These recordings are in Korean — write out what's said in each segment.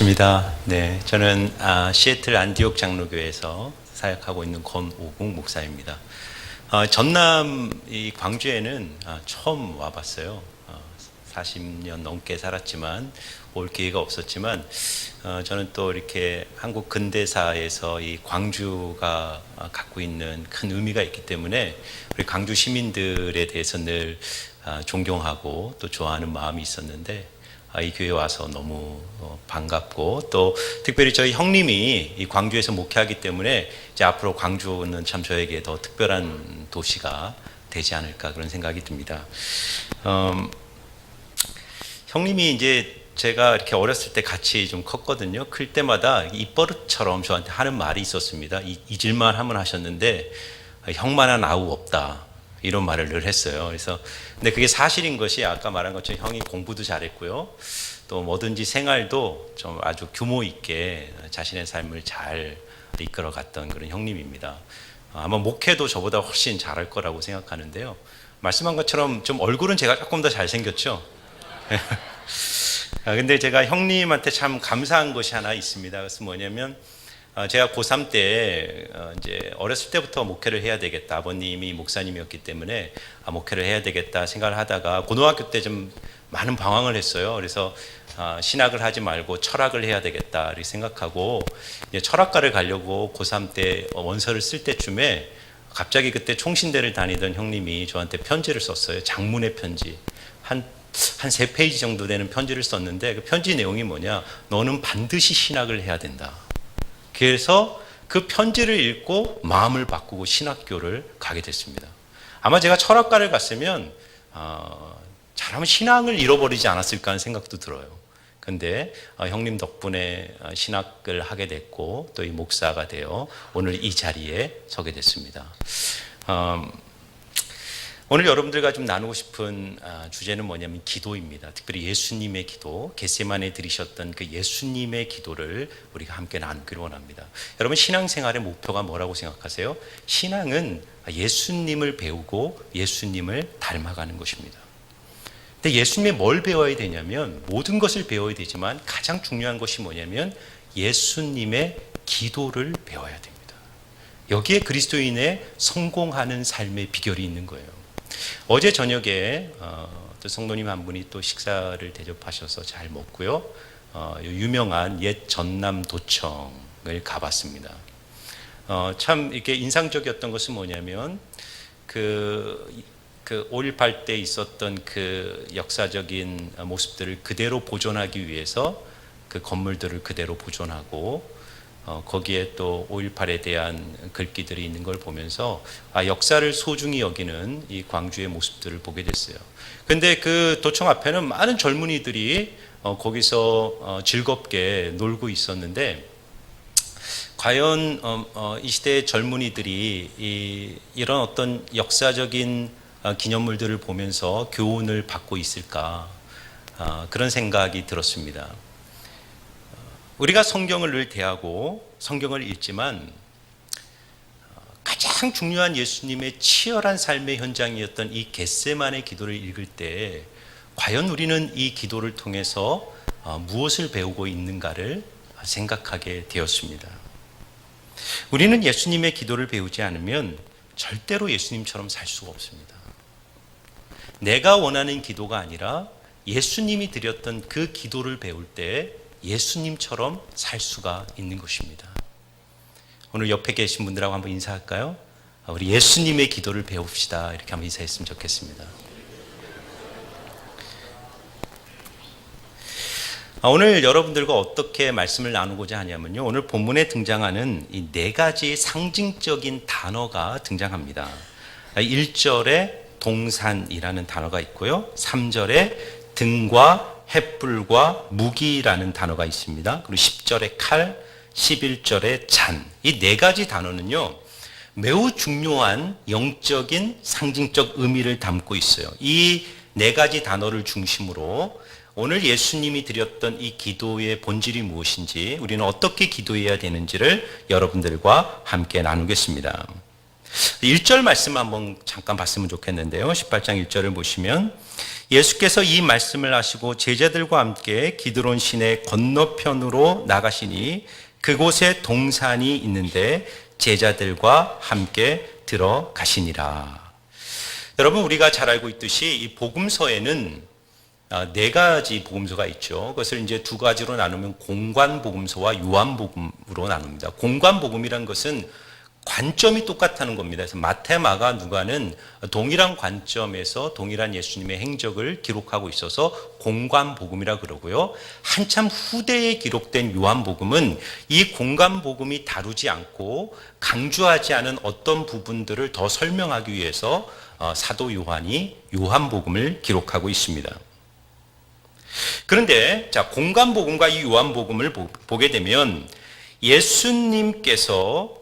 반갑습니다. 네, 저는 시애틀 안디옥 장로교회에서 사역하고 있는 권오국 목사입니다. 전남 이 광주에는 처음 와봤어요. 40년 넘게 살았지만 올 기회가 없었지만 저는 또 이렇게 한국 근대사에서 이 광주가 갖고 있는 큰 의미가 있기 때문에 우리 광주 시민들에 대해서 늘 존경하고 또 좋아하는 마음이 있었는데 이 교회 와서 너무 반갑고 또 특별히 저희 형님이 이 광주에서 목회하기 때문에 이제 앞으로 광주는 참 저에게 더 특별한 도시가 되지 않을까 그런 생각이 듭니다. 형님이 이제 제가 이렇게 어렸을 때 같이 좀 컸거든요. 클 때마다 입버릇처럼 저한테 하는 말이 있었습니다. 잊을만 하면 하셨는데 형만한 아우 없다. 이런 말을 늘 했어요. 그래서 근데 그게 사실인 것이 아까 말한 것처럼 형이 공부도 잘했고요. 또 뭐든지 생활도 좀 아주 규모 있게 자신의 삶을 잘 이끌어갔던 그런 형님입니다. 아마 목회도 저보다 훨씬 잘할 거라고 생각하는데요. 말씀한 것처럼 좀 얼굴은 제가 조금 더 잘생겼죠. 근데 제가 형님한테 참 감사한 것이 하나 있습니다. 그래서 뭐냐면 제가 고3 때 이제 어렸을 때부터 목회를 해야 되겠다. 아버님이 목사님이었기 때문에 목회를 해야 되겠다 생각을 하다가 고등학교 때 좀 많은 방황을 했어요. 그래서 신학을 하지 말고 철학을 해야 되겠다 이렇게 생각하고 이제 철학과를 가려고 고3 때 원서를 쓸 때쯤에 갑자기 그때 총신대를 다니던 형님이 저한테 편지를 썼어요. 장문의 편지. 한 3페이지 정도 되는 편지를 썼는데 그 편지 내용이 뭐냐? 너는 반드시 신학을 해야 된다. 그래서 그 편지를 읽고 마음을 바꾸고 신학교를 가게 됐습니다. 아마 제가 철학과를 갔으면 잘하면 신앙을 잃어버리지 않았을까 하는 생각도 들어요. 근데 형님 덕분에 신학을 하게 됐고 또 이 목사가 되어 오늘 이 자리에 서게 됐습니다. 오늘 여러분들과 좀 나누고 싶은 주제는 뭐냐면 기도입니다. 특별히 예수님의 기도, 겟세마네 드리셨던 그 예수님의 기도를 우리가 함께 나누기를 원합니다. 여러분 신앙생활의 목표가 뭐라고 생각하세요? 신앙은 예수님을 배우고 예수님을 닮아가는 것입니다. 근데 예수님이 뭘 배워야 되냐면 모든 것을 배워야 되지만 가장 중요한 것이 뭐냐면 예수님의 기도를 배워야 됩니다. 여기에 그리스도인의 성공하는 삶의 비결이 있는 거예요. 어제 저녁에 또 성도님 한 분이 또 식사를 대접하셔서 잘 먹고요. 유명한 옛 전남도청을 가봤습니다. 참 이렇게 인상적이었던 것은 뭐냐면 그 5.18 때 있었던 그 역사적인 모습들을 그대로 보존하기 위해서 그 건물들을 그대로 보존하고 거기에 또 5.18에 대한 글귀들이 있는 걸 보면서 역사를 소중히 여기는 이 광주의 모습들을 보게 됐어요. 근데 그 도청 앞에는 많은 젊은이들이 거기서 즐겁게 놀고 있었는데 과연 이 시대의 젊은이들이 이런 어떤 역사적인 기념물들을 보면서 교훈을 받고 있을까 그런 생각이 들었습니다. 우리가 성경을 늘 대하고 성경을 읽지만 가장 중요한 예수님의 치열한 삶의 현장이었던 이 겟세마네 기도를 읽을 때 과연 우리는 이 기도를 통해서 무엇을 배우고 있는가를 생각하게 되었습니다. 우리는 예수님의 기도를 배우지 않으면 절대로 예수님처럼 살 수가 없습니다. 내가 원하는 기도가 아니라 예수님이 드렸던 그 기도를 배울 때 예수님처럼 살 수가 있는 것입니다. 오늘 옆에 계신 분들하고 한번 인사할까요? 우리 예수님의 기도를 배웁시다. 이렇게 한번 인사했으면 좋겠습니다. 오늘 여러분들과 어떻게 말씀을 나누고자 하냐면요. 오늘 본문에 등장하는 이 4가지 상징적인 단어가 등장합니다. 1절에 동산이라는 단어가 있고요. 3절에 등과 횃불과 무기라는 단어가 있습니다. 그리고 10절에 칼, 11절에 잔. 이 4가지 단어는요, 매우 중요한 영적인 상징적 의미를 담고 있어요. 이 4가지 단어를 중심으로 오늘 예수님이 드렸던 이 기도의 본질이 무엇인지, 우리는 어떻게 기도해야 되는지를 여러분들과 함께 나누겠습니다. 1절 말씀 한번 잠깐 봤으면 좋겠는데요. 18장 1절을 보시면 예수께서 이 말씀을 하시고 제자들과 함께 기드론 시내 건너편으로 나가시니 그곳에 동산이 있는데 제자들과 함께 들어가시니라. 여러분, 우리가 잘 알고 있듯이 이 복음서에는 네 가지 복음서가 있죠. 그것을 이제 두 가지로 나누면 공관복음서와 요한복음으로 나눕니다. 공관복음이란 것은 관점이 똑같다는 겁니다. 그래서 마태, 마가, 누가는 동일한 관점에서 동일한 예수님의 행적을 기록하고 있어서 공관복음이라 그러고요. 한참 후대에 기록된 요한복음은 이 공관복음이 다루지 않고 강조하지 않은 어떤 부분들을 더 설명하기 위해서 사도 요한이 요한복음을 기록하고 있습니다. 그런데 자, 공관복음과 이 요한복음을 보게 되면 예수님께서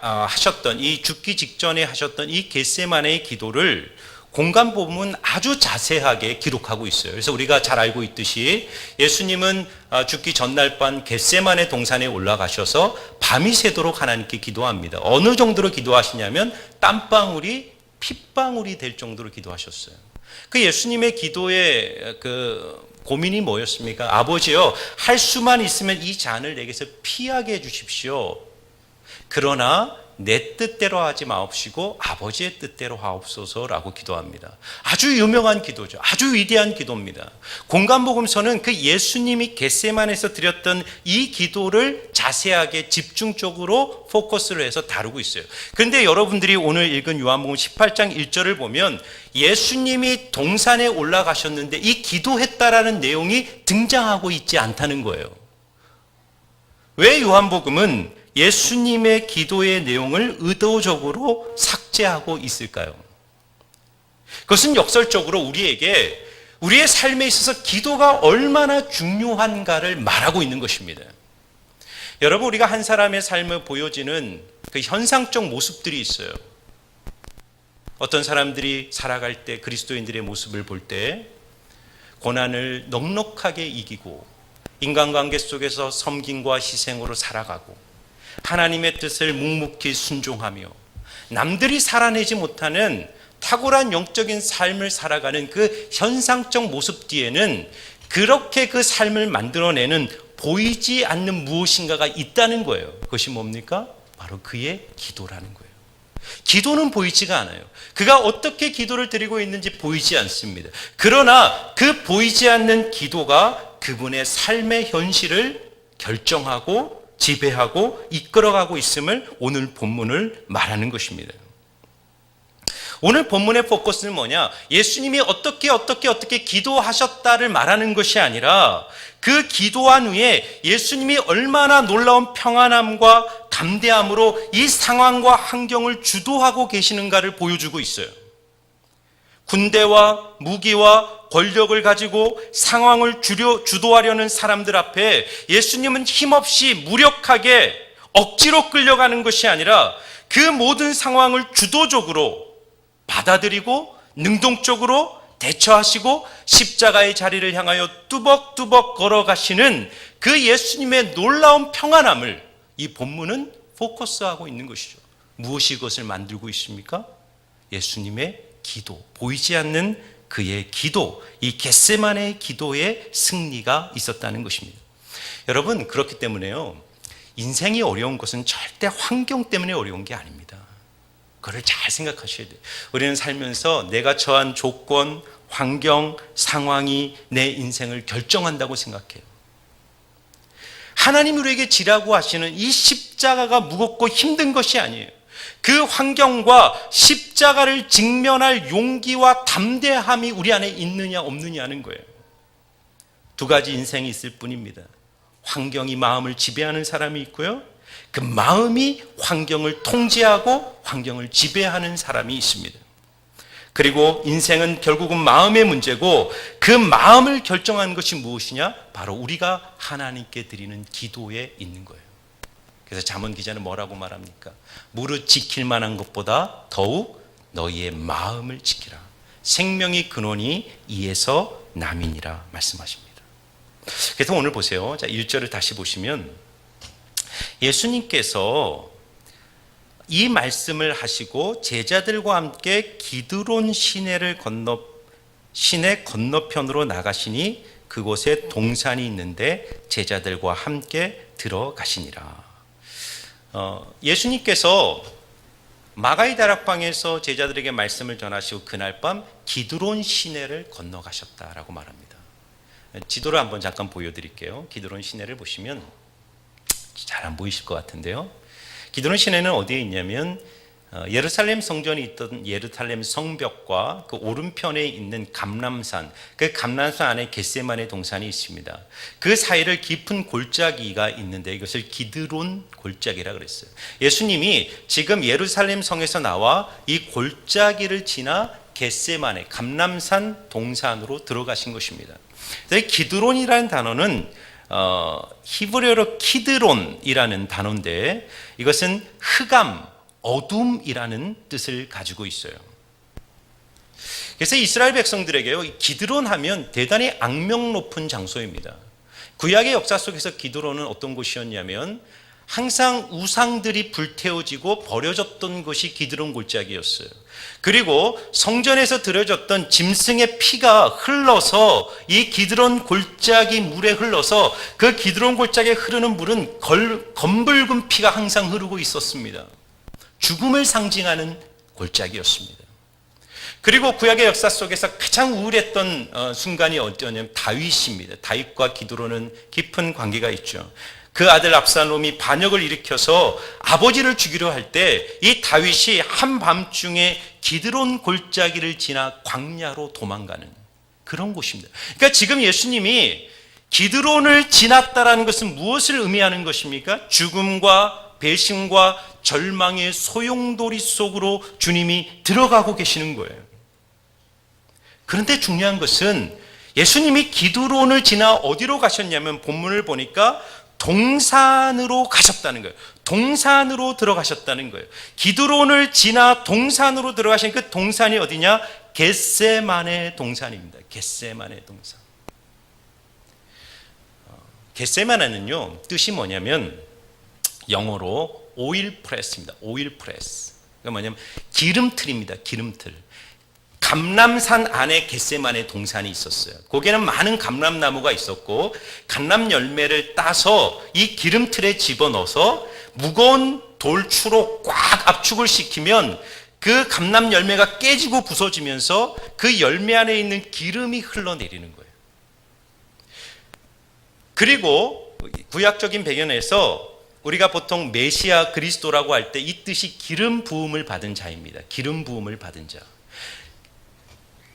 하셨던 이 죽기 직전에 하셨던 이 겟세마네의 기도를 공관복음은 아주 자세하게 기록하고 있어요. 그래서 우리가 잘 알고 있듯이 예수님은 죽기 전날 밤 겟세마네 동산에 올라가셔서 밤이 새도록 하나님께 기도합니다. 어느 정도로 기도하시냐면 땀방울이 핏방울이 될 정도로 기도하셨어요. 그 예수님의 기도의 고민이 뭐였습니까? 아버지요, 할 수만 있으면 이 잔을 내게서 피하게 해 주십시오. 그러나 내 뜻대로 하지 마옵시고 아버지의 뜻대로 하옵소서라고 기도합니다. 아주 유명한 기도죠. 아주 위대한 기도입니다. 공관복음서는 그 예수님이 겟세마네에서 드렸던 이 기도를 자세하게 집중적으로 포커스를 해서 다루고 있어요. 그런데 여러분들이 오늘 읽은 요한복음 18장 1절을 보면 예수님이 동산에 올라가셨는데 이 기도했다라는 내용이 등장하고 있지 않다는 거예요. 왜 요한복음은 예수님의 기도의 내용을 의도적으로 삭제하고 있을까요? 그것은 역설적으로 우리에게 우리의 삶에 있어서 기도가 얼마나 중요한가를 말하고 있는 것입니다. 여러분, 우리가 한 사람의 삶을 보여지는 그 현상적 모습들이 있어요. 어떤 사람들이 살아갈 때 그리스도인들의 모습을 볼 때 고난을 넉넉하게 이기고 인간관계 속에서 섬김과 희생으로 살아가고 하나님의 뜻을 묵묵히 순종하며 남들이 살아내지 못하는 탁월한 영적인 삶을 살아가는 그 현상적 모습 뒤에는 그렇게 그 삶을 만들어내는 보이지 않는 무엇인가가 있다는 거예요. 그것이 뭡니까? 바로 그의 기도라는 거예요. 기도는 보이지가 않아요. 그가 어떻게 기도를 드리고 있는지 보이지 않습니다. 그러나 그 보이지 않는 기도가 그분의 삶의 현실을 결정하고 지배하고 이끌어가고 있음을 오늘 본문을 말하는 것입니다. 오늘 본문의 포커스는 뭐냐? 예수님이 어떻게 기도하셨다를 말하는 것이 아니라 그 기도한 후에 예수님이 얼마나 놀라운 평안함과 담대함으로 이 상황과 환경을 주도하고 계시는가를 보여주고 있어요. 군대와 무기와 권력을 가지고 상황을 주도하려는 사람들 앞에 예수님은 힘없이 무력하게 억지로 끌려가는 것이 아니라 그 모든 상황을 주도적으로 받아들이고 능동적으로 대처하시고 십자가의 자리를 향하여 뚜벅뚜벅 걸어가시는 그 예수님의 놀라운 평안함을 이 본문은 포커스하고 있는 것이죠. 무엇이 그것을 만들고 있습니까? 예수님의 기도, 보이지 않는 그의 기도, 이 겟세마네의 기도의 승리가 있었다는 것입니다. 여러분, 그렇기 때문에요, 인생이 어려운 것은 절대 환경 때문에 어려운 게 아닙니다. 그걸 잘 생각하셔야 돼요. 우리는 살면서 내가 처한 조건, 환경, 상황이 내 인생을 결정한다고 생각해요. 하나님이 우리에게 지라고 하시는 이 십자가가 무겁고 힘든 것이 아니에요. 그 환경과 십자가를 직면할 용기와 담대함이 우리 안에 있느냐 없느냐는 거예요. 두 가지 인생이 있을 뿐입니다. 환경이 마음을 지배하는 사람이 있고요, 그 마음이 환경을 통제하고 환경을 지배하는 사람이 있습니다. 그리고 인생은 결국은 마음의 문제고 그 마음을 결정하는 것이 무엇이냐? 바로 우리가 하나님께 드리는 기도에 있는 거예요. 그래서 잠언 기자는 뭐라고 말합니까? 무릇 지킬 만한 것보다 더욱 너희의 마음을 지키라. 생명의 근원이 이에서 남이니라 말씀하십니다. 그래서 오늘 보세요. 자, 1절을 다시 보시면 예수님께서 이 말씀을 하시고 제자들과 함께 기드론 시내를 건너 시내 건너편으로 나가시니 그곳에 동산이 있는데 제자들과 함께 들어가시니라. 예수님께서 마가의 다락방에서 제자들에게 말씀을 전하시고 그날 밤 기드론 시내를 건너가셨다라고 말합니다. 지도를 한번 잠깐 보여드릴게요. 기드론 시내를 보시면 잘 안 보이실 것 같은데요. 기드론 시내는 어디에 있냐면 예루살렘 성전이 있던 예루살렘 성벽과 그 오른편에 있는 감람산, 그 감람산 안에 겟세마네 동산이 있습니다. 그 사이를 깊은 골짜기가 있는데 이것을 기드론 골짜기라 그랬어요. 예수님이 지금 예루살렘 성에서 나와 이 골짜기를 지나 겟세마네 감람산 동산으로 들어가신 것입니다. 기드론이라는 단어는 히브리어로 키드론이라는 단어인데 이것은 흑암, 어둠이라는 뜻을 가지고 있어요. 그래서 이스라엘 백성들에게요, 기드론 하면 대단히 악명 높은 장소입니다. 구약의 역사 속에서 기드론은 어떤 곳이었냐면 항상 우상들이 불태워지고 버려졌던 곳이 기드론 골짜기였어요. 그리고 성전에서 드려졌던 짐승의 피가 흘러서 이 기드론 골짜기 물에 흘러서 그 기드론 골짜기에 흐르는 물은 검붉은 피가 항상 흐르고 있었습니다. 죽음을 상징하는 골짜기였습니다. 그리고 구약의 역사 속에서 가장 우울했던 순간이 어떠냐면 다윗입니다. 다윗과 기드론은 깊은 관계가 있죠. 그 아들 압살롬이 반역을 일으켜서 아버지를 죽이려 할 때 이 다윗이 한밤중에 기드론 골짜기를 지나 광야로 도망가는 그런 곳입니다. 그러니까 지금 예수님이 기드론을 지났다라는 것은 무엇을 의미하는 것입니까? 죽음과 배신과 절망의 소용돌이 속으로 주님이 들어가고 계시는 거예요. 그런데 중요한 것은 예수님이 기드론을 지나 어디로 가셨냐면 본문을 보니까 동산으로 가셨다는 거예요. 동산으로 들어가셨다는 거예요. 기드론을 지나 동산으로 들어가신 그 동산이 어디냐? 겟세마네 동산입니다. 겟세마네 동산. 겟세마네는요, 뜻이 뭐냐면 영어로 오일 프레스입니다. 오일 프레스. 그러니까 뭐냐면 기름틀입니다. 기름틀. 감람산 안에 겟세마네 동산이 있었어요. 거기에는 많은 감람나무가 있었고 감람 열매를 따서 이 기름틀에 집어넣어서 무거운 돌추로 꽉 압축을 시키면 그 감람 열매가 깨지고 부서지면서 그 열매 안에 있는 기름이 흘러내리는 거예요. 그리고 구약적인 배경에서 우리가 보통 메시아 그리스도라고 할 때 이 뜻이 기름 부음을 받은 자입니다. 기름 부음을 받은 자.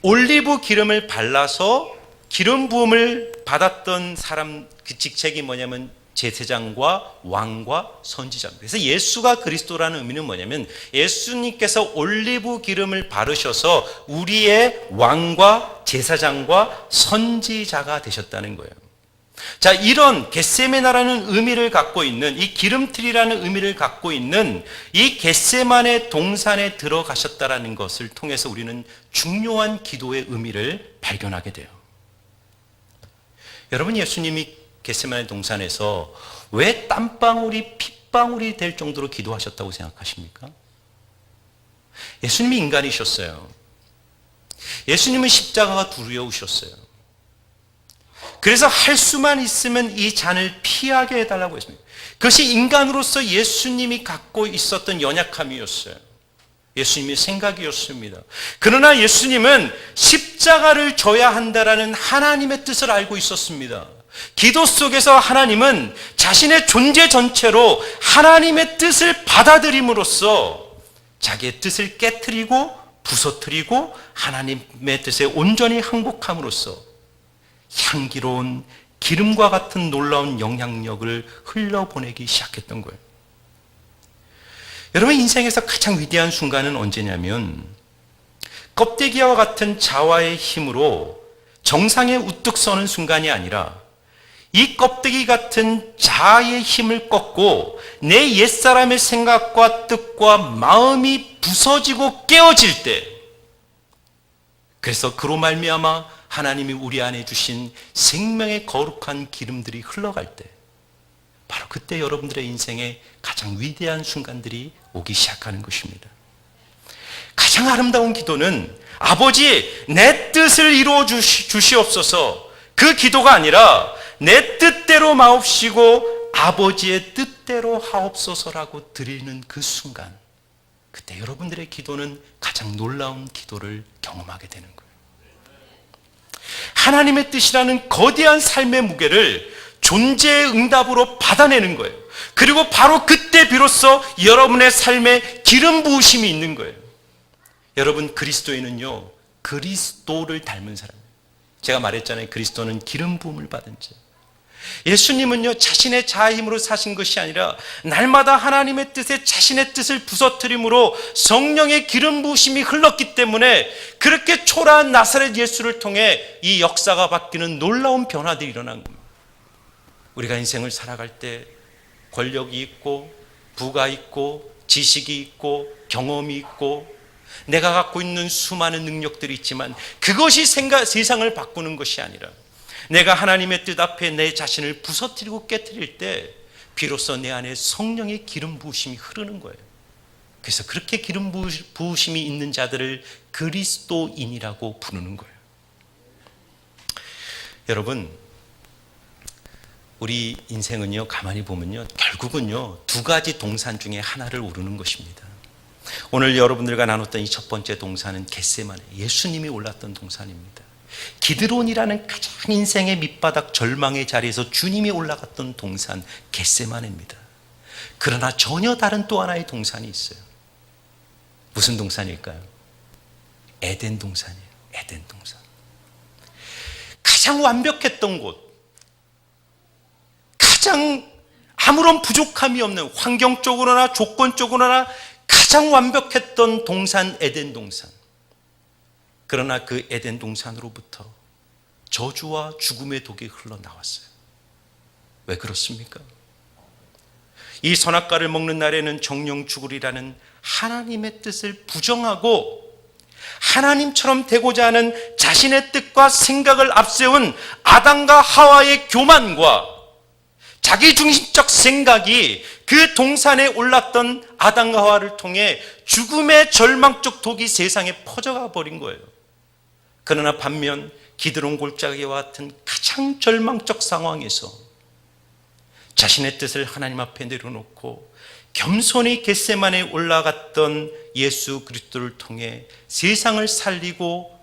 올리브 기름을 발라서 기름 부음을 받았던 사람 그 직책이 뭐냐면 제사장과 왕과 선지자입니다. 그래서 예수가 그리스도라는 의미는 뭐냐면 예수님께서 올리브 기름을 바르셔서 우리의 왕과 제사장과 선지자가 되셨다는 거예요. 자, 이런 겟세마네라는 의미를 갖고 있는 이 기름틀이라는 의미를 갖고 있는 이 겟세마네 동산에 들어가셨다라는 것을 통해서 우리는 중요한 기도의 의미를 발견하게 돼요. 여러분, 예수님이 겟세마네 동산에서 왜 땀방울이 핏방울이 될 정도로 기도하셨다고 생각하십니까? 예수님이 인간이셨어요. 예수님은 십자가가 두려우셨어요. 그래서 할 수만 있으면 이 잔을 피하게 해달라고 했습니다. 그것이 인간으로서 예수님이 갖고 있었던 연약함이었어요. 예수님의 생각이었습니다. 그러나 예수님은 십자가를 져야 한다라는 하나님의 뜻을 알고 있었습니다. 기도 속에서 하나님은 자신의 존재 전체로 하나님의 뜻을 받아들임으로써 자기의 뜻을 깨트리고 부서뜨리고 하나님의 뜻에 온전히 항복함으로써 향기로운 기름과 같은 놀라운 영향력을 흘려보내기 시작했던 거예요. 여러분, 인생에서 가장 위대한 순간은 언제냐면 껍데기와 같은 자아의 힘으로 정상에 우뚝 서는 순간이 아니라 이 껍데기 같은 자아의 힘을 꺾고 내 옛사람의 생각과 뜻과 마음이 부서지고 깨어질 때, 그래서 그로 말미암아 하나님이 우리 안에 주신 생명의 거룩한 기름들이 흘러갈 때, 바로 그때 여러분들의 인생에 가장 위대한 순간들이 오기 시작하는 것입니다. 가장 가장 아름다운 기도는 아버지 내 뜻을 이루어 주시옵소서, 그 기도가 아니라 내 뜻대로 마옵시고 아버지의 뜻대로 하옵소서라고 드리는 그 순간, 그때 여러분들의 기도는 가장 놀라운 기도를 경험하게 되는 거예요. 하나님의 뜻이라는 거대한 삶의 무게를 존재의 응답으로 받아내는 거예요. 그리고 바로 그때 비로소 여러분의 삶에 기름 부으심이 있는 거예요. 여러분, 그리스도인은요, 그리스도를 닮은 사람이에요. 제가 말했잖아요. 그리스도는 기름 부음을 받은 자. 예수님은요, 자신의 자아 힘으로 사신 것이 아니라 날마다 하나님의 뜻에 자신의 뜻을 부서뜨림으로 성령의 기름 부으심이 흘렀기 때문에 그렇게 초라한 나사렛 예수를 통해 이 역사가 바뀌는 놀라운 변화들이 일어난 겁니다. 우리가 인생을 살아갈 때 권력이 있고 부가 있고 지식이 있고 경험이 있고 내가 갖고 있는 수많은 능력들이 있지만 그것이 세상을 바꾸는 것이 아니라 내가 하나님의 뜻 앞에 내 자신을 부서뜨리고 깨뜨릴 때 비로소 내 안에 성령의 기름 부으심이 흐르는 거예요. 그래서 그렇게 기름 부으심이 있는 자들을 그리스도인이라고 부르는 거예요. 여러분, 우리 인생은요, 가만히 보면요, 결국은요, 두 가지 동산 중에 하나를 오르는 것입니다. 오늘 여러분들과 나눴던 이 첫 번째 동산은 겟세마네, 예수님이 올랐던 동산입니다. 기드론이라는 가장 인생의 밑바닥 절망의 자리에서 주님이 올라갔던 동산 겟세마네입니다. 그러나 전혀 다른 또 하나의 동산이 있어요. 무슨 동산일까요? 에덴 동산이에요. 에덴 동산. 가장 완벽했던 곳, 가장 아무런 부족함이 없는, 환경적으로나 조건적으로나 가장 완벽했던 동산, 에덴 동산. 그러나 그 에덴 동산으로부터 저주와 죽음의 독이 흘러나왔어요. 왜 그렇습니까? 이 선악과를 먹는 날에는 정령 죽으리라는 하나님의 뜻을 부정하고 하나님처럼 되고자 하는 자신의 뜻과 생각을 앞세운 아담과 하와의 교만과 자기중심적 생각이 그 동산에 올랐던 아담과 하와를 통해 죽음의 절망적 독이 세상에 퍼져가 버린 거예요. 그러나 반면 기드론 골짜기와 같은 가장 절망적 상황에서 자신의 뜻을 하나님 앞에 내려놓고 겸손히 겟세마네에 올라갔던 예수 그리스도를 통해 세상을 살리고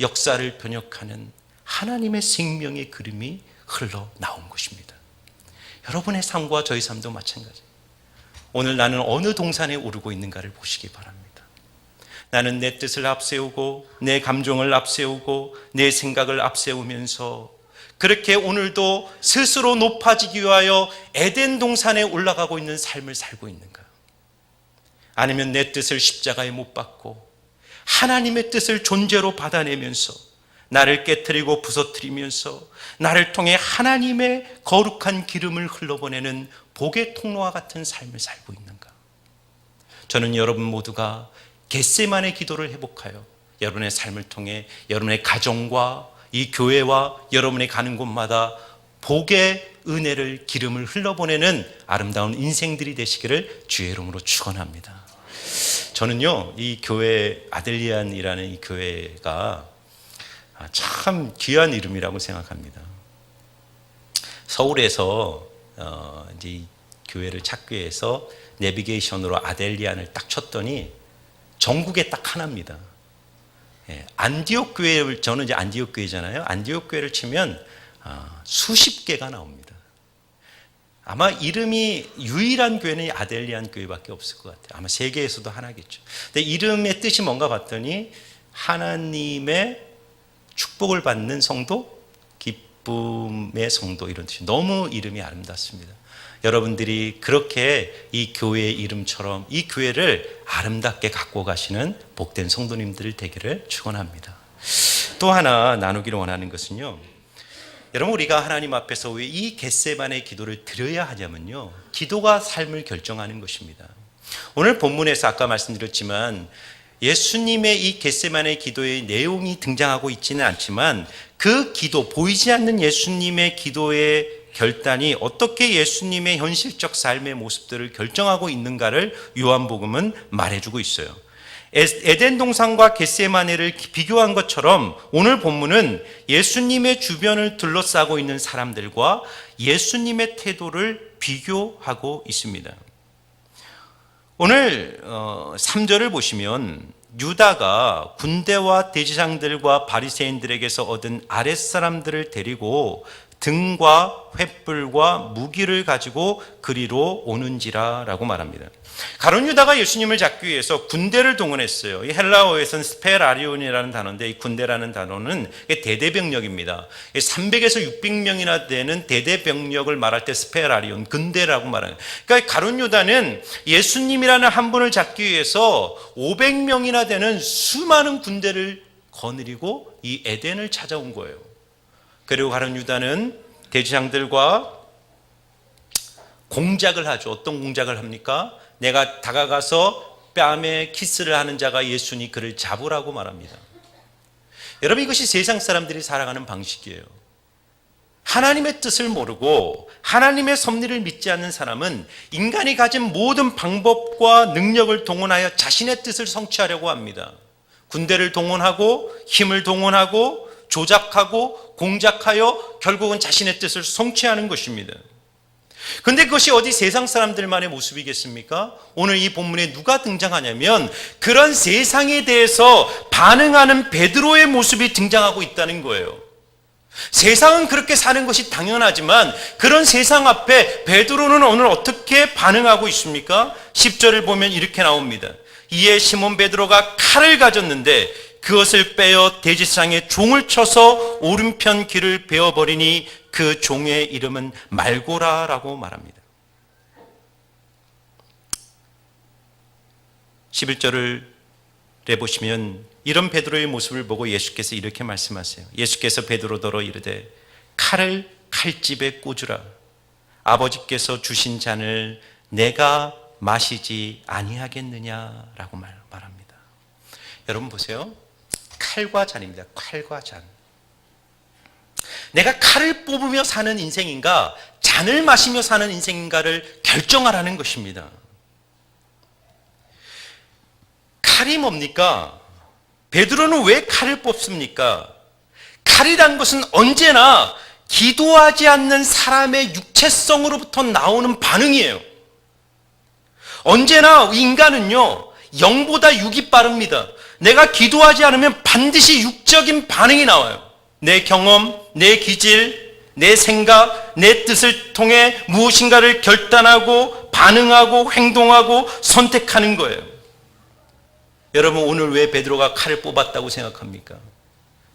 역사를 번역하는 하나님의 생명의 그림이 흘러나온 것입니다. 여러분의 삶과 저의 삶도 마찬가지예요. 오늘 나는 어느 동산에 오르고 있는가를 보시기 바랍니다. 나는 내 뜻을 앞세우고 내 감정을 앞세우고 내 생각을 앞세우면서 그렇게 오늘도 스스로 높아지기 위하여 에덴 동산에 올라가고 있는 삶을 살고 있는가? 아니면 내 뜻을 십자가에 못 박고 하나님의 뜻을 존재로 받아내면서 나를 깨트리고 부서뜨리면서 나를 통해 하나님의 거룩한 기름을 흘러보내는 복의 통로와 같은 삶을 살고 있는가? 저는 여러분 모두가 겟세마네 기도를 회복하여 여러분의 삶을 통해 여러분의 가정과 이 교회와 여러분이 가는 곳마다 복의 은혜를 기름을 흘러보내는 아름다운 인생들이 되시기를 주의 이름으로 축원합니다. 저는요, 이 교회 아델리안이라는 이 교회가 참 귀한 이름이라고 생각합니다. 서울에서 이제 이 교회를 찾기 위해서 내비게이션으로 아델리안을 딱 쳤더니 전국에 딱 하나입니다. 안디옥 교회를, 저는 이제 안디옥 교회잖아요. 안디옥 교회를 치면 수십 개가 나옵니다. 아마 이름이 유일한 교회는 아델리안 교회밖에 없을 것 같아요. 아마 세계에서도 하나겠죠. 근데 이름의 뜻이 뭔가 봤더니 하나님의 축복을 받는 성도, 기쁨의 성도, 이런 뜻이 너무 이름이 아름답습니다. 여러분들이 그렇게 이 교회의 이름처럼 이 교회를 아름답게 갖고 가시는 복된 성도님들 되기를 축원합니다. 또 하나 나누기를 원하는 것은요, 여러분, 우리가 하나님 앞에서 왜 이 겟세마네 기도를 드려야 하냐면요, 기도가 삶을 결정하는 것입니다. 오늘 본문에서 아까 말씀드렸지만 예수님의 이 겟세마네 기도의 내용이 등장하고 있지는 않지만 그 기도, 보이지 않는 예수님의 기도의 결단이 어떻게 예수님의 현실적 삶의 모습들을 결정하고 있는가를 요한복음은 말해주고 있어요. 에덴 동산과 겟세마네를 비교한 것처럼 오늘 본문은 예수님의 주변을 둘러싸고 있는 사람들과 예수님의 태도를 비교하고 있습니다. 오늘 3절을 보시면 유다가 군대와 대제사장들과 바리새인들에게서 얻은 아랫사람들을 데리고 등과 횃불과 무기를 가지고 그리로 오는지라라고 말합니다. 가룟 유다가 예수님을 잡기 위해서 군대를 동원했어요. 이 헬라어에서는 스페라리온이라는 단어인데 이 군대라는 단어는 대대병력입니다. 300에서 600명이나 되는 대대병력을 말할 때 스페라리온, 군대라고 말합니다. 그러니까 가룟 유다는 예수님이라는 한 분을 잡기 위해서 500명이나 되는 수많은 군대를 거느리고 이 에덴을 찾아온 거예요. 그리고 가룟 유다는 대제사장들과 공작을 하죠. 어떤 공작을 합니까? 내가 다가가서 뺨에 키스를 하는 자가 예수니 그를 잡으라고 말합니다. 여러분, 이것이 세상 사람들이 살아가는 방식이에요. 하나님의 뜻을 모르고 하나님의 섭리를 믿지 않는 사람은 인간이 가진 모든 방법과 능력을 동원하여 자신의 뜻을 성취하려고 합니다. 군대를 동원하고 힘을 동원하고 조작하고 공작하여 결국은 자신의 뜻을 성취하는 것입니다. 그런데 그것이 어디 세상 사람들만의 모습이겠습니까? 오늘 이 본문에 누가 등장하냐면 그런 세상에 대해서 반응하는 베드로의 모습이 등장하고 있다는 거예요. 세상은 그렇게 사는 것이 당연하지만 그런 세상 앞에 베드로는 오늘 어떻게 반응하고 있습니까? 10절을 보면 이렇게 나옵니다. 이에 시몬 베드로가 칼을 가졌는데 그것을 빼어 대제사장의 종을 쳐서 오른편 귀를 베어버리니 그 종의 이름은 말고라라고 말합니다. 11절을 보시면 이런 베드로의 모습을 보고 예수께서 이렇게 말씀하세요. 예수께서 베드로더러 이르되 칼을 칼집에 꽂으라. 아버지께서 주신 잔을 내가 마시지 아니하겠느냐라고 말합니다. 여러분 보세요. 칼과 잔입니다. 칼과 잔. 내가 칼을 뽑으며 사는 인생인가 잔을 마시며 사는 인생인가를 결정하라는 것입니다. 칼이 뭡니까? 베드로는 왜 칼을 뽑습니까? 칼이란 것은 언제나 기도하지 않는 사람의 육체성으로부터 나오는 반응이에요. 언제나 인간은요, 영보다 육이 빠릅니다. 내가 기도하지 않으면 반드시 육적인 반응이 나와요. 내 경험, 내 기질, 내 생각, 내 뜻을 통해 무엇인가를 결단하고 반응하고 행동하고 선택하는 거예요. 여러분, 오늘 왜 베드로가 칼을 뽑았다고 생각합니까?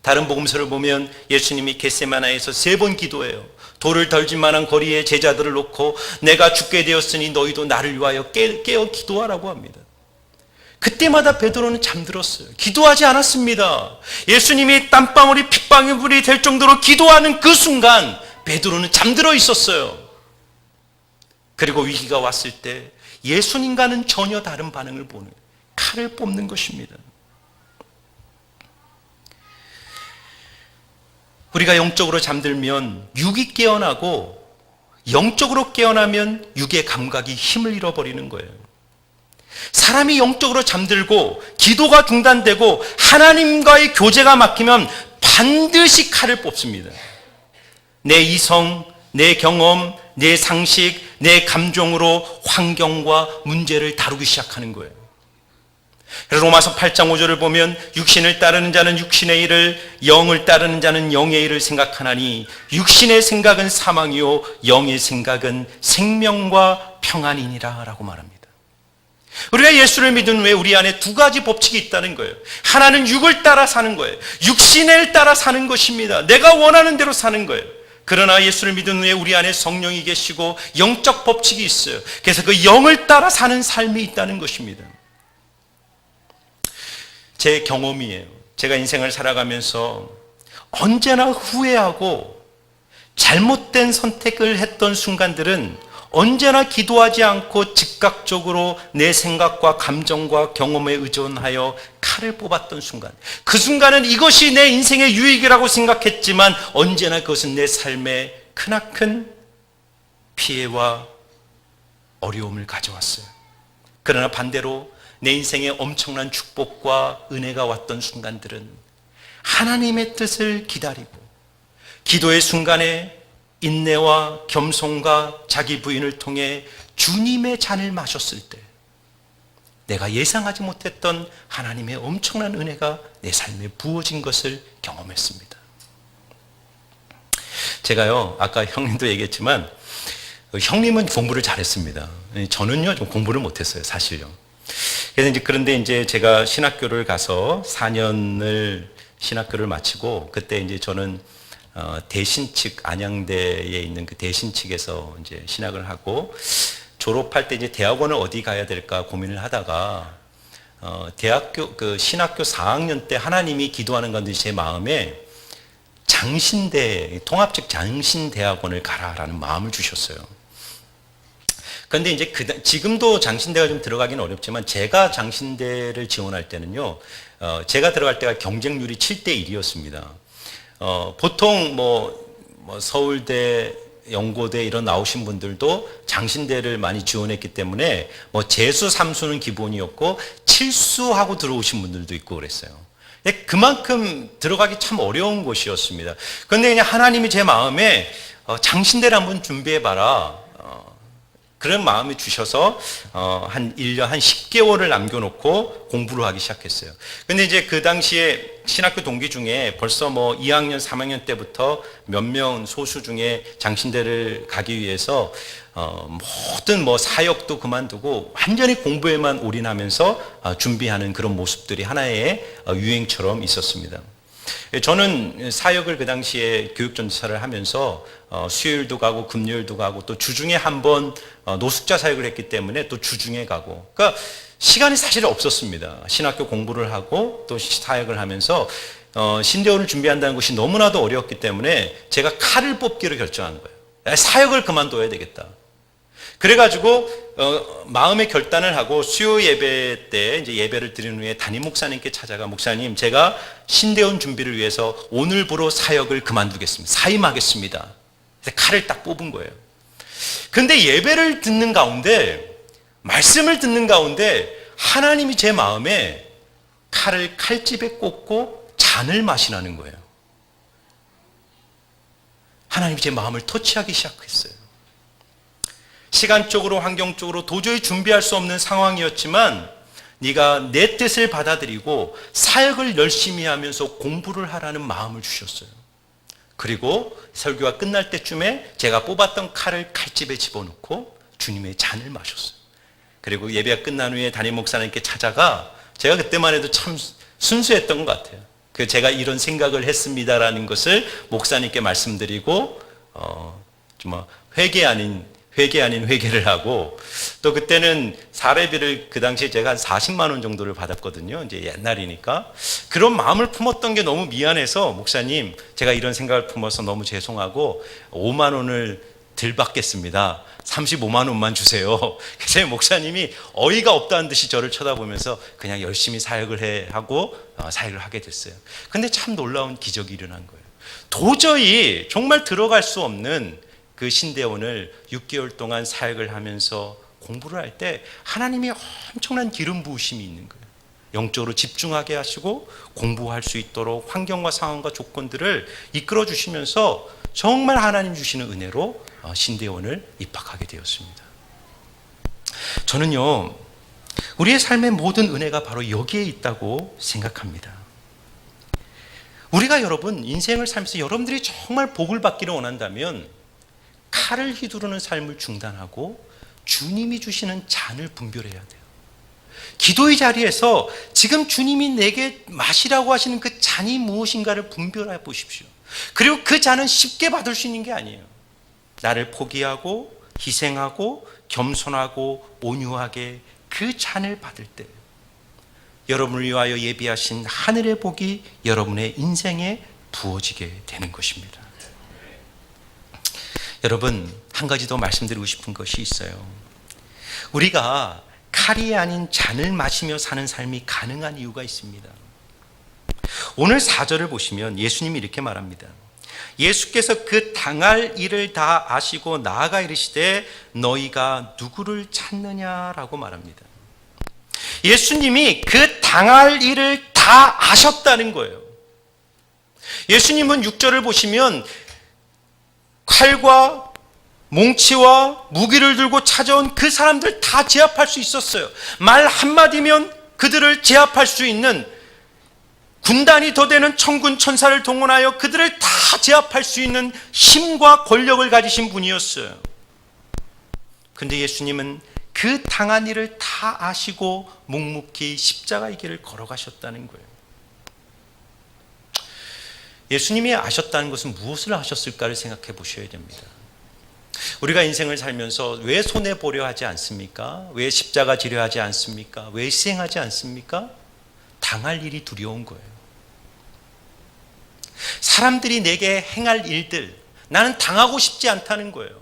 다른 복음서를 보면 예수님이 겟세마나에서 3번 기도해요. 돌을 덜질 만한 거리에 제자들을 놓고 내가 죽게 되었으니 너희도 나를 위하여 깨어 기도하라고 합니다. 그때마다 베드로는 잠들었어요. 기도하지 않았습니다. 예수님이 땀방울이 핏방울이 될 정도로 기도하는 그 순간 베드로는 잠들어 있었어요. 그리고 위기가 왔을 때 예수님과는 전혀 다른 반응을 보는 칼을 뽑는 것입니다. 우리가 영적으로 잠들면 육이 깨어나고 영적으로 깨어나면 육의 감각이 힘을 잃어버리는 거예요. 사람이 영적으로 잠들고 기도가 중단되고 하나님과의 교제가 막히면 반드시 칼을 뽑습니다. 내 이성, 내 경험, 내 상식, 내 감정으로 환경과 문제를 다루기 시작하는 거예요. 그래서 로마서 8장 5절을 보면 육신을 따르는 자는 육신의 일을, 영을 따르는 자는 영의 일을 생각하나니 육신의 생각은 사망이요 영의 생각은 생명과 평안이니라 라고 말합니다. 우리가 예수를 믿은 후에 우리 안에 2가지 법칙이 있다는 거예요. 하나는 육을 따라 사는 거예요. 육신을 따라 사는 것입니다. 내가 원하는 대로 사는 거예요. 그러나 예수를 믿은 후에 우리 안에 성령이 계시고 영적 법칙이 있어요. 그래서 그 영을 따라 사는 삶이 있다는 것입니다. 제 경험이에요. 제가 인생을 살아가면서 언제나 후회하고 잘못된 선택을 했던 순간들은 언제나 기도하지 않고 즉각적으로 내 생각과 감정과 경험에 의존하여 칼을 뽑았던 순간, 그 순간은 이것이 내 인생의 유익이라고 생각했지만 언제나 그것은 내 삶에 크나큰 피해와 어려움을 가져왔어요. 그러나 반대로 내 인생에 엄청난 축복과 은혜가 왔던 순간들은 하나님의 뜻을 기다리고 기도의 순간에 인내와 겸손과 자기 부인을 통해 주님의 잔을 마셨을 때 내가 예상하지 못했던 하나님의 엄청난 은혜가 내 삶에 부어진 것을 경험했습니다. 제가요, 아까 형님도 얘기했지만 형님은 공부를 잘했습니다. 저는요, 좀 공부를 못했어요, 사실요. 그런데 이제 제가 신학교를 가서 4년을 신학교를 마치고 그때 이제 저는 대신측 안양대에 있는 그 대신측에서 이제 신학을 하고 졸업할 때 이제 대학원을 어디 가야 될까 고민을 하다가 대학교 그 신학교 4학년 때 하나님이 기도하는 건데 제 마음에 장신대 통합적 장신대학원을 가라라는 마음을 주셨어요. 그런데 이제 지금도 장신대가 좀 들어가기는 어렵지만 제가 장신대를 지원할 때는요, 제가 들어갈 때가 경쟁률이 7대 1이었습니다. 보통 뭐 서울대, 연고대 이런 나오신 분들도 장신대를 많이 지원했기 때문에 뭐 재수, 삼수는 기본이었고 칠수하고 들어오신 분들도 있고 그랬어요. 그만큼 들어가기 참 어려운 곳이었습니다. 그런데 그냥 하나님이 제 마음에 장신대를 한번 준비해봐라. 그런 마음이 주셔서 한 1년, 한 10개월을 남겨놓고 공부를 하기 시작했어요. 근데 이제 그 당시에 신학교 동기 중에 벌써 뭐 2학년, 3학년 때부터 몇 명 소수 중에 장신대를 가기 위해서 모든 뭐 사역도 그만두고 완전히 공부에만 올인하면서 준비하는 그런 모습들이 하나의 유행처럼 있었습니다. 저는 사역을 그 당시에 교육전도사를 하면서 수요일도 가고 금요일도 가고 또 주중에 한 번 노숙자 사역을 했기 때문에 또 주중에 가고, 그러니까 시간이 사실 없었습니다. 신학교 공부를 하고 또 사역을 하면서 신대원을 준비한다는 것이 너무나도 어려웠기 때문에 제가 칼을 뽑기로 결정한 거예요. 사역을 그만둬야 되겠다. 그래가지고 마음의 결단을 하고 수요 예배 때 이제 예배를 드린 후에 담임 목사님께 찾아가, 목사님, 제가 신대원 준비를 위해서 오늘부로 사역을 그만두겠습니다. 사임하겠습니다. 그래서 칼을 딱 뽑은 거예요. 근데 예배를 듣는 가운데, 말씀을 듣는 가운데 하나님이 제 마음에 칼을 칼집에 꽂고 잔을 마시라는 거예요. 하나님이 제 마음을 터치하기 시작했어요. 시간적으로 환경적으로 도저히 준비할 수 없는 상황이었지만 네가 내 뜻을 받아들이고 사역을 열심히 하면서 공부를 하라는 마음을 주셨어요. 그리고 설교가 끝날 때쯤에 제가 뽑았던 칼을 칼집에 집어넣고 주님의 잔을 마셨어요. 그리고 예배가 끝난 후에 담임 목사님께 찾아가, 제가 그때만 해도 참 순수했던 것 같아요. 제가 이런 생각을 했습니다라는 것을 목사님께 말씀드리고 좀 회개 아닌 회개를 하고, 또 그때는 사례비를 그 당시에 제가 한 40만 원 정도를 받았거든요. 이제 옛날이니까. 그런 마음을 품었던 게 너무 미안해서, 목사님, 제가 이런 생각을 품어서 너무 죄송하고 5만 원을 덜 받겠습니다. 35만 원만 주세요. 그래서 목사님이 어이가 없다는 듯이 저를 쳐다보면서 그냥 열심히 사역을 하고 사역을 하게 됐어요. 근데 참 놀라운 기적이 일어난 거예요. 도저히 정말 들어갈 수 없는 그 신대원을 6개월 동안 사역을 하면서 공부를 할 때 하나님이 엄청난 기름 부으심이 있는 거예요. 영적으로 집중하게 하시고 공부할 수 있도록 환경과 상황과 조건들을 이끌어 주시면서 정말 하나님 주시는 은혜로 신대원을 입학하게 되었습니다. 저는요, 우리의 삶의 모든 은혜가 바로 여기에 있다고 생각합니다. 우리가 여러분 인생을 살면서 여러분들이 정말 복을 받기를 원한다면 칼을 휘두르는 삶을 중단하고 주님이 주시는 잔을 분별해야 돼요. 기도의 자리에서 지금 주님이 내게 마시라고 하시는 그 잔이 무엇인가를 분별해 보십시오. 그리고 그 잔은 쉽게 받을 수 있는 게 아니에요. 나를 포기하고 희생하고 겸손하고 온유하게 그 잔을 받을 때 여러분을 위하여 예비하신 하늘의 복이 여러분의 인생에 부어지게 되는 것입니다. 여러분, 한 가지 더 말씀드리고 싶은 것이 있어요. 우리가 칼이 아닌 잔을 마시며 사는 삶이 가능한 이유가 있습니다. 오늘 4절을 보시면 예수님이 이렇게 말합니다. 예수께서 그 당할 일을 다 아시고 나아가 이르시되 너희가 누구를 찾느냐라고 말합니다. 예수님이 그 당할 일을 다 아셨다는 거예요. 예수님은 6절을 보시면 칼과 몽치와 무기를 들고 찾아온 그 사람들 다 제압할 수 있었어요. 말 한마디면 그들을 제압할 수 있는, 군단이 더 되는 천군 천사를 동원하여 그들을 다 제압할 수 있는 힘과 권력을 가지신 분이었어요. 근데 예수님은 그 당한 일을 다 아시고 묵묵히 십자가의 길을 걸어가셨다는 거예요. 예수님이 아셨다는 것은 무엇을 아셨을까를 생각해 보셔야 됩니다. 우리가 인생을 살면서 왜 손해보려 하지 않습니까? 왜 십자가 지려 하지 않습니까? 왜 희생하지 않습니까? 당할 일이 두려운 거예요. 사람들이 내게 행할 일들, 나는 당하고 싶지 않다는 거예요.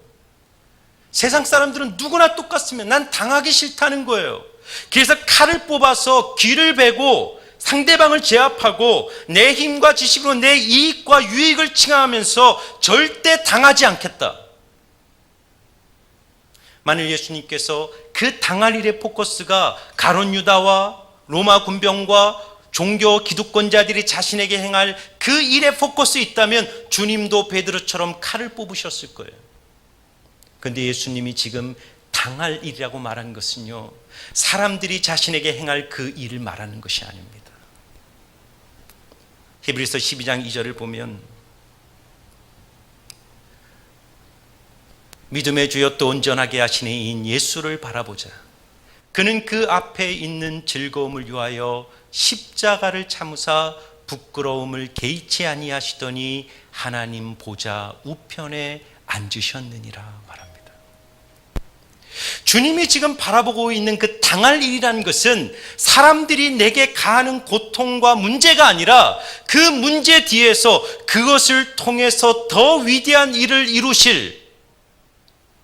세상 사람들은 누구나 똑같으면 난 당하기 싫다는 거예요. 그래서 칼을 뽑아서 귀를 베고 상대방을 제압하고 내 힘과 지식으로 내 이익과 유익을 칭하면서 절대 당하지 않겠다. 만일 예수님께서 그 당할 일의 포커스가 가룟 유다와 로마 군병과 종교 기득권자들이 자신에게 행할 그 일에 포커스에 있다면 주님도 베드로처럼 칼을 뽑으셨을 거예요. 그런데 예수님이 지금 당할 일이라고 말한 것은요, 사람들이 자신에게 행할 그 일을 말하는 것이 아닙니다. 히브리서 12장 2절을 보면 믿음의 주여 또 온전하게 하시는 이인 예수를 바라보자. 그는 그 앞에 있는 즐거움을 위하여 십자가를 참으사 부끄러움을 개의치 아니하시더니 하나님 보좌 우편에 앉으셨느니라 말합니다. 주님이 지금 바라보고 있는 그 당할 일이라는 것은 사람들이 내게 가하는 고통과 문제가 아니라 그 문제 뒤에서 그것을 통해서 더 위대한 일을 이루실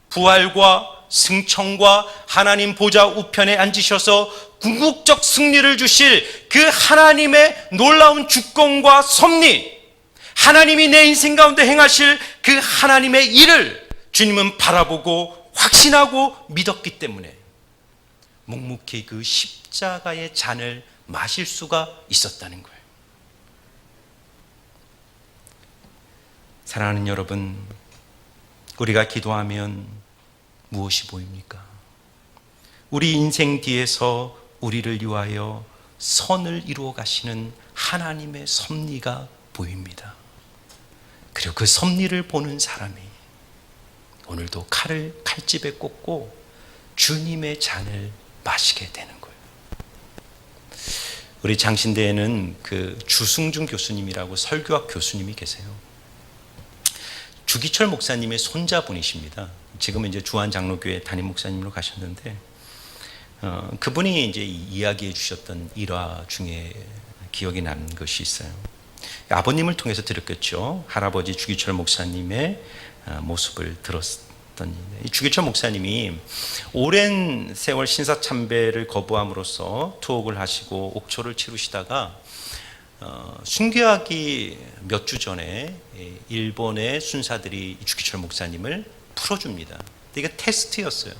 부활과 승천과 하나님 보좌 우편에 앉으셔서 궁극적 승리를 주실 그 하나님의 놀라운 주권과 섭리, 하나님이 내 인생 가운데 행하실 그 하나님의 일을 주님은 바라보고 확신하고 믿었기 때문에 묵묵히 그 십자가의 잔을 마실 수가 있었다는 거예요. 사랑하는 여러분, 우리가 기도하면 무엇이 보입니까? 우리 인생 뒤에서 우리를 위하여 선을 이루어 가시는 하나님의 섭리가 보입니다. 그리고 그 섭리를 보는 사람이 오늘도 칼을 칼집에 꽂고 주님의 잔을 마시게 되는 거예요. 우리 장신대에는 그 주승준 교수님이라고 설교학 교수님이 계세요. 주기철 목사님의 손자분이십니다. 지금은 이제 주한장로교회 담임 목사님으로 가셨는데, 그분이 이제 이야기해 주셨던 일화 중에 기억이 나는 것이 있어요. 아버님을 통해서 들었겠죠. 할아버지 주기철 목사님의 모습을 들었던 이 주기철 목사님이 오랜 세월 신사참배를 거부함으로써 투옥을 하시고 옥초를 치르시다가 순교하기 몇 주 전에 일본의 순사들이 주기철 목사님을 풀어줍니다. 이게 테스트였어요.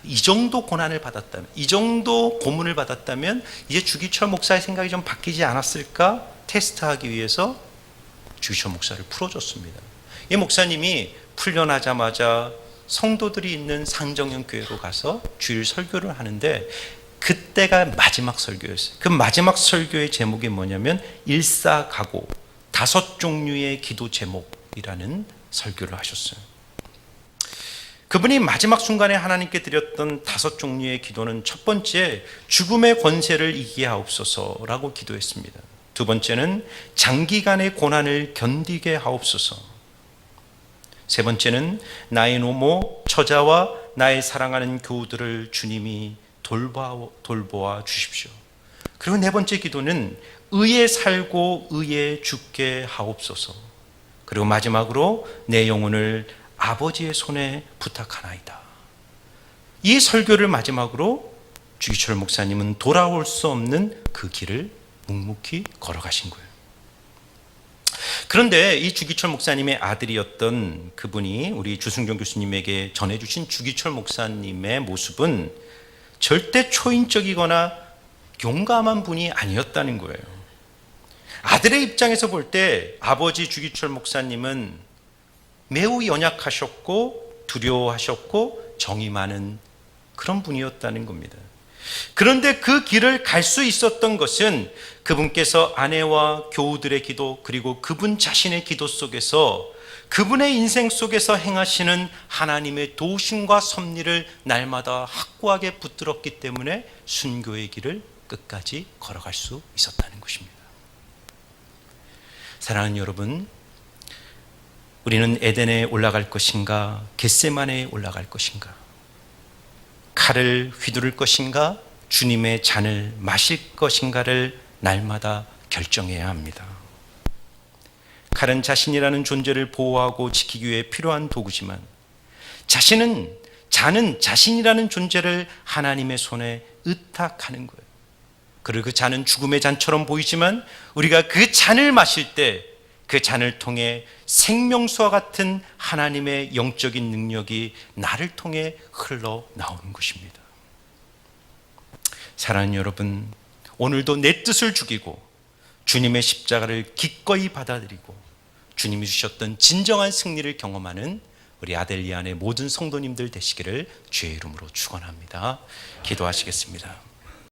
이 정도 고난을 받았다면, 이 정도 고문을 받았다면 이제 주기철 목사의 생각이 좀 바뀌지 않았을까 테스트하기 위해서 주기철 목사를 풀어줬습니다. 이 목사님이 풀려나자마자 성도들이 있는 상정형 교회로 가서 주일 설교를 하는데 그때가 마지막 설교였어요. 그 마지막 설교의 제목이 뭐냐면 일사가고 5종류의 기도 제목이라는 설교를 하셨어요. 그분이 마지막 순간에 하나님께 드렸던 5종류의 기도는 첫 번째, 죽음의 권세를 이기게 하옵소서라고 기도했습니다. 두 번째는 장기간의 고난을 견디게 하옵소서. 세 번째는 나의 노모, 처자와 나의 사랑하는 교우들을 주님이 돌보아 주십시오. 그리고 네 번째 기도는 의에 살고 의에 죽게 하옵소서. 그리고 마지막으로 내 영혼을 아버지의 손에 부탁하나이다. 이 설교를 마지막으로 주기철 목사님은 돌아올 수 없는 그 길을 묵묵히 걸어가신 거예요. 그런데 이 주기철 목사님의 아들이었던 그분이 우리 주승종 교수님에게 전해주신 주기철 목사님의 모습은 절대 초인적이거나 용감한 분이 아니었다는 거예요. 아들의 입장에서 볼 때 아버지 주기철 목사님은 매우 연약하셨고 두려워하셨고 정이 많은 그런 분이었다는 겁니다. 그런데 그 길을 갈 수 있었던 것은 그분께서 아내와 교우들의 기도, 그리고 그분 자신의 기도 속에서 그분의 인생 속에서 행하시는 하나님의 도우심과 섭리를 날마다 확고하게 붙들었기 때문에 순교의 길을 끝까지 걸어갈 수 있었다는 것입니다. 사랑하는 여러분, 우리는 에덴에 올라갈 것인가, 겟세마네에 올라갈 것인가, 칼을 휘두를 것인가, 주님의 잔을 마실 것인가를 날마다 결정해야 합니다. 칼은 자신이라는 존재를 보호하고 지키기 위해 필요한 도구지만 잔은 자신이라는 존재를 하나님의 손에 의탁하는 거예요. 그리고 그 잔은 죽음의 잔처럼 보이지만 우리가 그 잔을 마실 때 그 잔을 통해 생명수와 같은 하나님의 영적인 능력이 나를 통해 흘러나오는 것입니다. 사랑하는 여러분, 오늘도 내 뜻을 죽이고 주님의 십자가를 기꺼이 받아들이고 주님이 주셨던 진정한 승리를 경험하는 우리 아델리안의 모든 성도님들 되시기를 주의 이름으로 축원합니다. 기도하시겠습니다.